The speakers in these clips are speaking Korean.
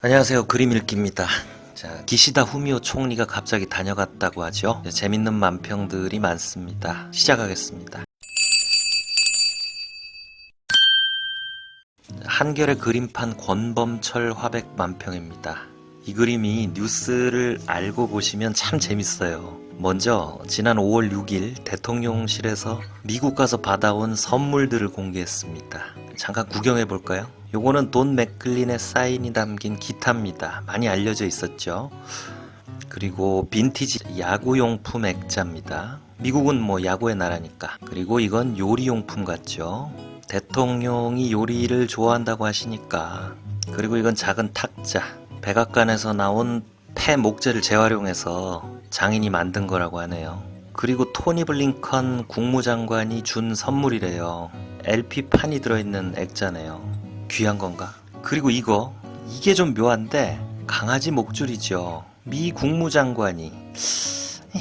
안녕하세요. 그림 읽기입니다. 자, 기시다 후미오 총리가 갑자기 다녀갔다고 하죠. 재밌는 만평들이 많습니다. 시작하겠습니다. 한결의 그림판 권범철 화백 만평입니다. 이 그림이 뉴스를 알고 보시면 참 재밌어요. 먼저 지난 5월 6일 대통령실에서 미국 가서 받아온 선물들을 공개했습니다. 잠깐 구경해 볼까요? 요거는 돈 맥클린의 사인이 담긴 기타입니다. 많이 알려져 있었죠. 그리고 빈티지 야구용품 액자입니다. 미국은 뭐 야구의 나라니까. 그리고 이건 요리용품 같죠. 대통령이 요리를 좋아한다고 하시니까. 그리고 이건 작은 탁자. 백악관에서 나온 폐 목재를 재활용해서 장인이 만든 거라고 하네요. 그리고 토니 블링컨 국무장관이 준 선물이래요. LP판이 들어있는 액자네요. 귀한 건가? 그리고 이게 좀 묘한데 강아지 목줄이죠. 미 국무장관이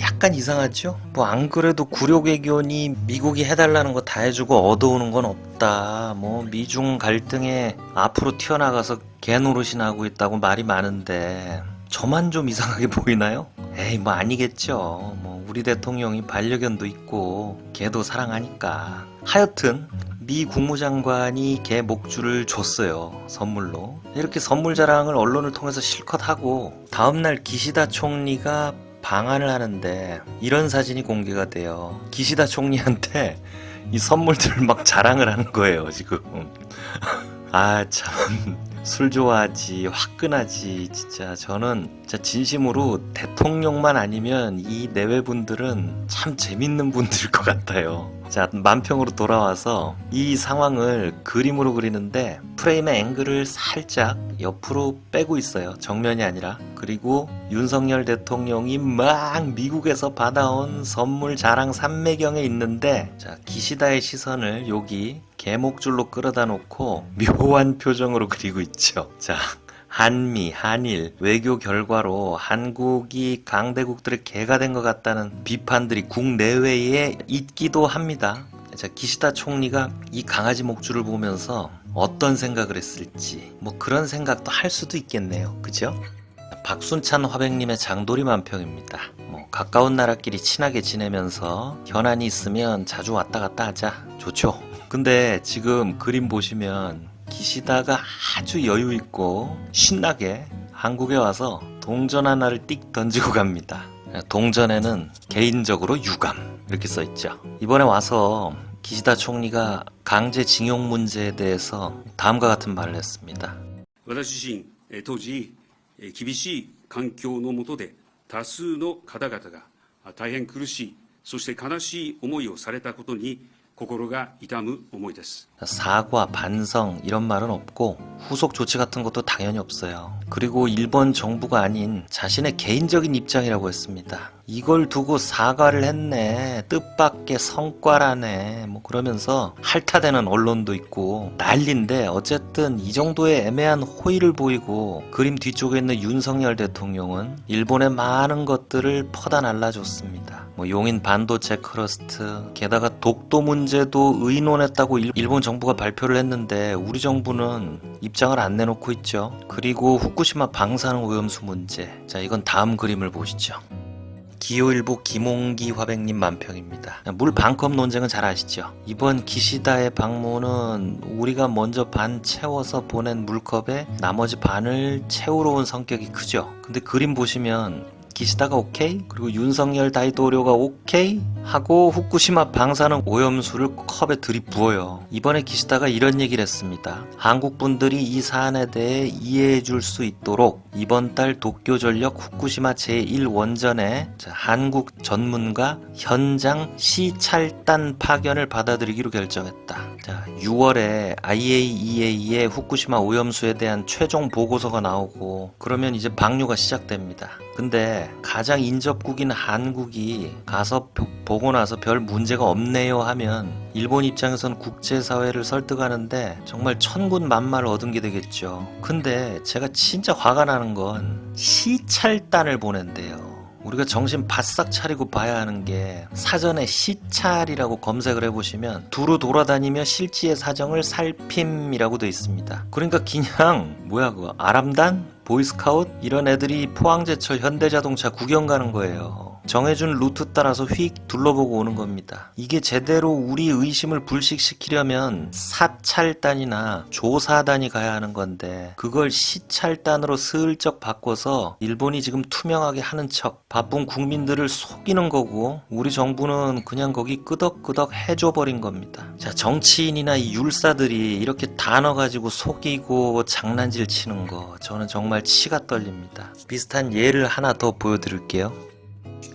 약간 이상하죠? 뭐 안 그래도 구력외교니 미국이 해달라는 거 다 해주고 얻어오는 건 없다. 뭐 미중 갈등에 앞으로 튀어나가서 개노릇이나 하고 있다고 말이 많은데 저만 좀 이상하게 보이나요? 에이 뭐 아니겠죠. 뭐 우리 대통령이 반려견도 있고 개도 사랑하니까. 하여튼 미 국무장관이 개 목줄을 줬어요. 선물로. 이렇게 선물 자랑을 언론을 통해서 실컷 하고 다음날 기시다 총리가 방한을 하는데 이런 사진이 공개가 돼요. 기시다 총리한테 이 선물들을 막 자랑을 하는 거예요 지금. 아 참 술 좋아하지 화끈하지. 진짜 저는 진짜 진심으로 대통령만 아니면 이 내외분들은 참 재밌는 분들일 것 같아요. 자, 만평으로 돌아와서 이 상황을 그림으로 그리는데 프레임의 앵글을 살짝 옆으로 빼고 있어요. 정면이 아니라. 그리고 윤석열 대통령이 막 미국에서 받아온 선물 자랑 삼매경에 있는데, 자, 기시다의 시선을 여기 개목줄로 끌어다 놓고 묘한 표정으로 그리고 있죠. 자, 한미, 한일 외교 결과로 한국이 강대국들의 개가 된 것 같다는 비판들이 국내외에 있기도 합니다. 자, 기시다 총리가 이 강아지 목줄을 보면서 어떤 생각을 했을지 뭐 그런 생각도 할 수도 있겠네요. 그죠? 박순찬 화백님의 장도리 만평입니다. 뭐 가까운 나라끼리 친하게 지내면서 현안이 있으면 자주 왔다 갔다 하자. 좋죠. 근데 지금 그림 보시면 기시다가 아주 여유있고 신나게 한국에 와서 동전 하나를 띡 던지고 갑니다. 동전에는 개인적으로 유감 이렇게 써있죠. 이번에 와서 기시다 총리가 강제징용 문제에 대해서 다음과 같은 말을 했습니다. 私自身、当時、厳しい環境の下で多数の方々が大変苦しい、そして悲しい思いをされたことに心が痛む思いです。 사과, 반성 이런 말은 없고 후속 조치 같은 것도 당연히 없어요. 그리고 일본 정부가 아닌 자신의 개인적인 입장이라고 했습니다. 이걸 두고 사과를 했네, 뜻밖의 성과라네, 뭐 그러면서 핥아대는 언론도 있고 난리인데, 어쨌든 이 정도의 애매한 호의를 보이고 그림 뒤쪽에 있는 윤석열 대통령은 일본의 많은 것들을 퍼다 날라줬습니다. 뭐 용인 반도체 클러스터, 게다가 독도 문제도 의논했다고 일본 정부가 발표를 했는데 우리 정부는 입장을 안 내놓고 있죠. 그리고 후쿠시마 방사능 오염수 문제. 자, 이건 다음 그림을 보시죠. 기호일보 김홍기 화백님 만평입니다. 물 반컵 논쟁은 잘 아시죠? 이번 기시다의 방문은 우리가 먼저 반 채워서 보낸 물컵에 나머지 반을 채우러 온 성격이 크죠. 근데 그림 보시면 기시다가 오케이? 그리고 윤석열 다이도료가 오케이? 하고 후쿠시마 방사능 오염수를 컵에 들이부어요. 이번에 기시다가 이런 얘기를 했습니다. 한국 분들이 이 사안에 대해 이해해 줄 수 있도록 이번 달 도쿄전력 후쿠시마 제1원전에 한국 전문가 현장 시찰단 파견을 받아들이기로 결정했다. 자, 6월에 IAEA의 후쿠시마 오염수에 대한 최종 보고서가 나오고 그러면 이제 방류가 시작됩니다. 근데 가장 인접국인 한국이 가서 보고 나서 별 문제가 없네요 하면 일본 입장에선 국제사회를 설득하는데 정말 천군만마를 얻은 게 되겠죠. 근데 제가 진짜 화가 나는 건 시찰단을 보낸대요. 우리가 정신 바싹 차리고 봐야 하는 게 사전에 시찰이라고 검색을 해보시면 두루 돌아다니며 실지의 사정을 살핌이라고 돼 있습니다. 그러니까 그냥 뭐야 그거 아람단? 보이스카웃? 이런 애들이 포항제철 현대자동차 구경 가는 거예요. 정해준 루트 따라서 휙 둘러보고 오는 겁니다. 이게 제대로 우리 의심을 불식시키려면 사찰단이나 조사단이 가야 하는 건데 그걸 시찰단으로 슬쩍 바꿔서 일본이 지금 투명하게 하는 척 바쁜 국민들을 속이는 거고 우리 정부는 그냥 거기 끄덕끄덕 해줘버린 겁니다. 자, 정치인이나 이 율사들이 이렇게 단어 가지고 속이고 장난질 치는 거 저는 정말 치가 떨립니다. 비슷한 예를 하나 더 보여드릴게요.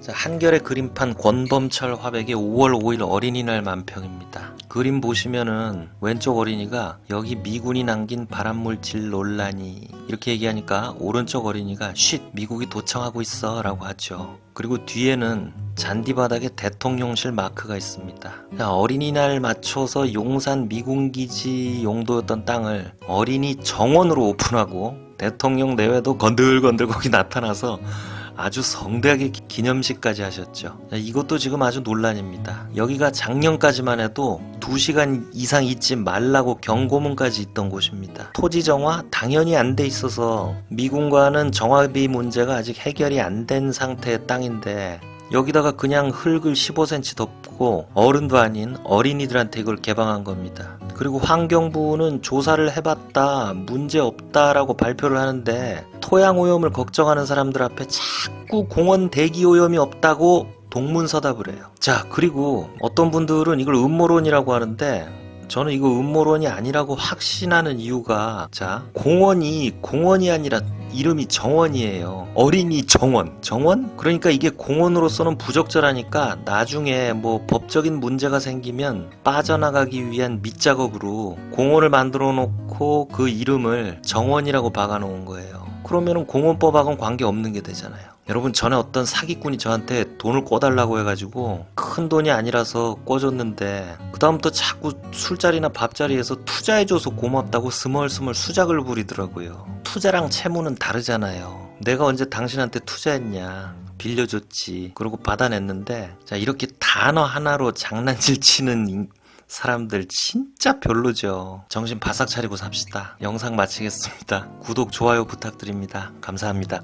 자, 한겨레 그림판 권범철 화백의 5월 5일 어린이날 만평입니다. 그림 보시면은 왼쪽 어린이가 여기 미군이 남긴 발암물질 논란이 이렇게 얘기하니까 오른쪽 어린이가 쉿 미국이 도청하고 있어 라고 하죠. 그리고 뒤에는 잔디바닥에 대통령실 마크가 있습니다. 자, 어린이날 맞춰서 용산 미군기지 용도였던 땅을 어린이 정원으로 오픈하고 대통령 내외도 건들건들 거기 나타나서 아주 성대하게 기념식까지 하셨죠. 자, 이것도 지금 아주 논란입니다. 여기가 작년까지만 해도 2시간 이상 있지 말라고 경고문까지 있던 곳입니다. 토지 정화 당연히 안 돼 있어서 미군과는 정화비 문제가 아직 해결이 안 된 상태의 땅인데 여기다가 그냥 흙을 15cm 덮고 어른도 아닌 어린이들한테 이걸 개방한 겁니다. 그리고 환경부는 조사를 해봤다 문제 없다라고 발표를 하는데 토양 오염을 걱정하는 사람들 앞에 자꾸 공원 대기 오염이 없다고 동문서답을 해요. 자, 그리고 어떤 분들은 이걸 음모론이라고 하는데 저는 이거 음모론이 아니라고 확신하는 이유가 자, 공원이 아니라 이름이 정원이에요. 어린이 정원. 정원? 그러니까 이게 공원으로서는 부적절하니까 나중에 뭐 법적인 문제가 생기면 빠져나가기 위한 밑작업으로 공원을 만들어 놓고 그 이름을 정원이라고 박아 놓은 거예요. 그러면은 공원법하고는 관계 없는 게 되잖아요. 여러분, 전에 어떤 사기꾼이 저한테 돈을 꿔달라고 해가지고 큰 돈이 아니라서 꿔줬는데 그 다음부터 자꾸 술자리나 밥자리에서 투자해줘서 고맙다고 스멀스멀 수작을 부리더라고요. 투자랑 채무는 다르잖아요. 내가 언제 당신한테 투자했냐. 빌려줬지. 그러고 받아냈는데 자, 이렇게 단어 하나로 장난질 치는 사람들 진짜 별로죠. 정신 바싹 차리고 삽시다. 영상 마치겠습니다. 구독, 좋아요 부탁드립니다. 감사합니다.